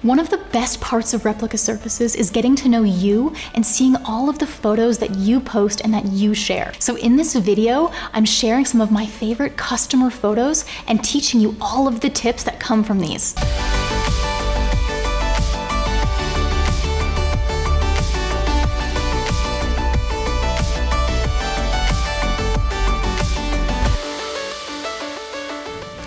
One of the best parts of Replica Surfaces is getting to know you and seeing all of the photos that you post and that you share. So in this video, I'm sharing some of my favorite customer photos and teaching you all of the tips that come from these.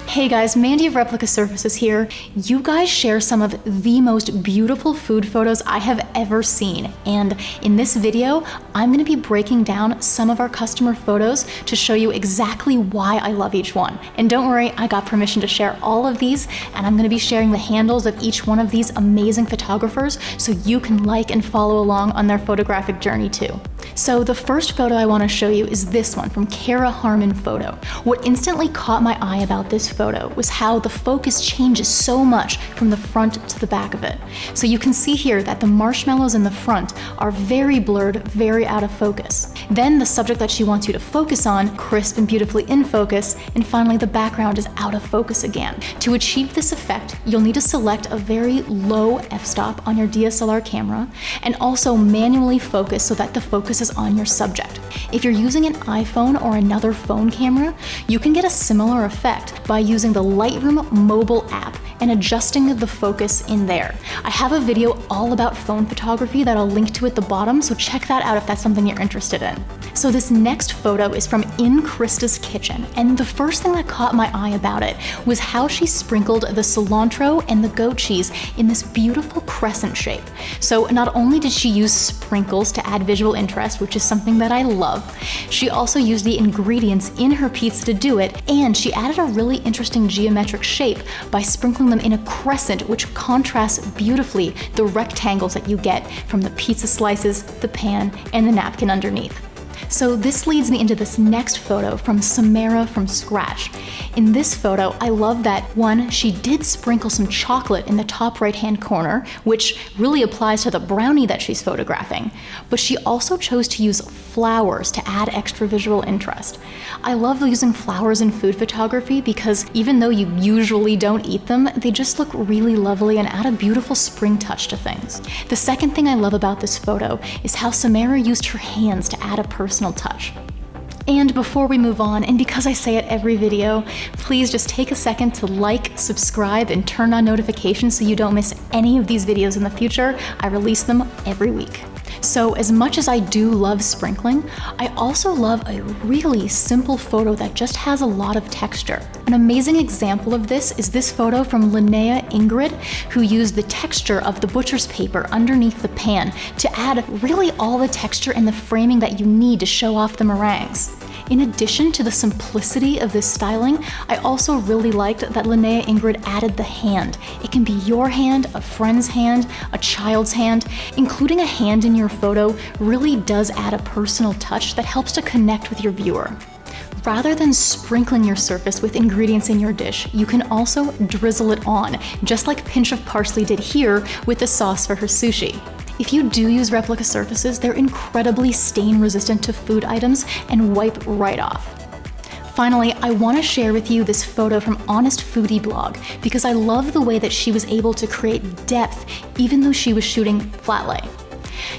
Hey guys, Mandy of Replica Surfaces here. You guys share some of the most beautiful food photos I have ever seen. And in this video, I'm gonna be breaking down some of our customer photos to show you exactly why I love each one. And don't worry, I got permission to share all of these, and I'm gonna be sharing the handles of each one of these amazing photographers so you can like and follow along on their photographic journey too. So the first photo I want to show you is this one from Kara Harmon Photo. What instantly caught my eye about this photo was how the focus changes so much from the front to the back of it. So you can see here that the marshmallows in the front are very blurred, very out of focus. Then the subject that she wants you to focus on, crisp and beautifully in focus, and finally the background is out of focus again. To achieve this effect, you'll need to select a very low f-stop on your DSLR camera and also manually focus so that the focus is on your subject. If you're using an iPhone or another phone camera, you can get a similar effect by using the Lightroom mobile app and adjusting the focus in there. I have a video all about phone photography that I'll link to at the bottom, so check that out if that's something you're interested in. So this next photo is from In Krista's Kitchen, and the first thing that caught my eye about it was how she sprinkled the cilantro and the goat cheese in this beautiful crescent shape. So not only did she use sprinkles to add visual interest, which is something that I love, she also used the ingredients in her pizza to do it, and she added a really interesting geometric shape by sprinkling them in a crescent, which contrasts beautifully the rectangles that you get from the pizza slices, the pan, and the napkin underneath. So this leads me into this next photo from Samara from Scratch. In this photo, I love that, one, she did sprinkle some chocolate in the top right-hand corner, which really applies to the brownie that she's photographing, but she also chose to use flowers to add extra visual interest. I love using flowers in food photography because even though you usually don't eat them, they just look really lovely and add a beautiful spring touch to things. The second thing I love about this photo is how Samara used her hands to add a personal touch. And before we move on, and because I say it every video, please just take a second to like, subscribe, and turn on notifications so you don't miss any of these videos in the future. I release them every week. So as much as I do love sprinkling, I also love a really simple photo that just has a lot of texture. An amazing example of this is this photo from Linnea Ingrid, who used the texture of the butcher's paper underneath the pan to add really all the texture and the framing that you need to show off the meringues. In addition to the simplicity of this styling, I also really liked that Linnea Ingrid added the hand. It can be your hand, a friend's hand, a child's hand. Including a hand in your photo really does add a personal touch that helps to connect with your viewer. Rather than sprinkling your surface with ingredients in your dish, you can also drizzle it on, just like Pinch of Parsley did here with the sauce for her sushi. If you do use Replica surfaces, they're incredibly stain resistant to food items and wipe right off. Finally, I want to share with you this photo from Honest Foodie Blog because I love the way that she was able to create depth even though she was shooting flat lay.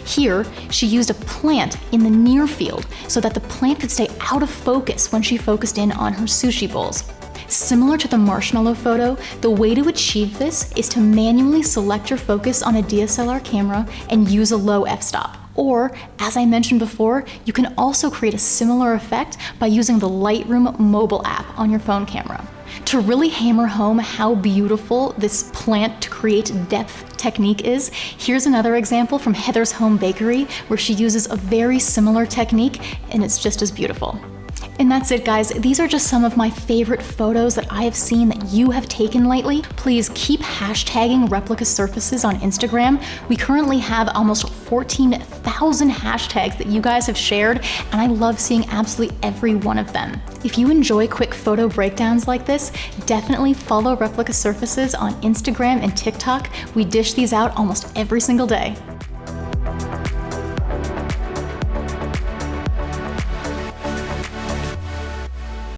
Here, she used a plant in the near field so that the plant could stay out of focus when she focused in on her sushi bowls. Similar to the marshmallow photo, the way to achieve this is to manually select your focus on a DSLR camera and use a low f-stop. Or, as I mentioned before, you can also create a similar effect by using the Lightroom mobile app on your phone camera. To really hammer home how beautiful this plant to create depth technique is, here's another example from Heather's Home Bakery where she uses a very similar technique and it's just as beautiful. And that's it, guys. These are just some of my favorite photos that I have seen that you have taken lately. Please keep hashtagging Replica Surfaces on Instagram. We currently have almost 14,000 hashtags that you guys have shared, and I love seeing absolutely every one of them. If you enjoy quick photo breakdowns like this, definitely follow Replica Surfaces on Instagram and TikTok. We dish these out almost every single day.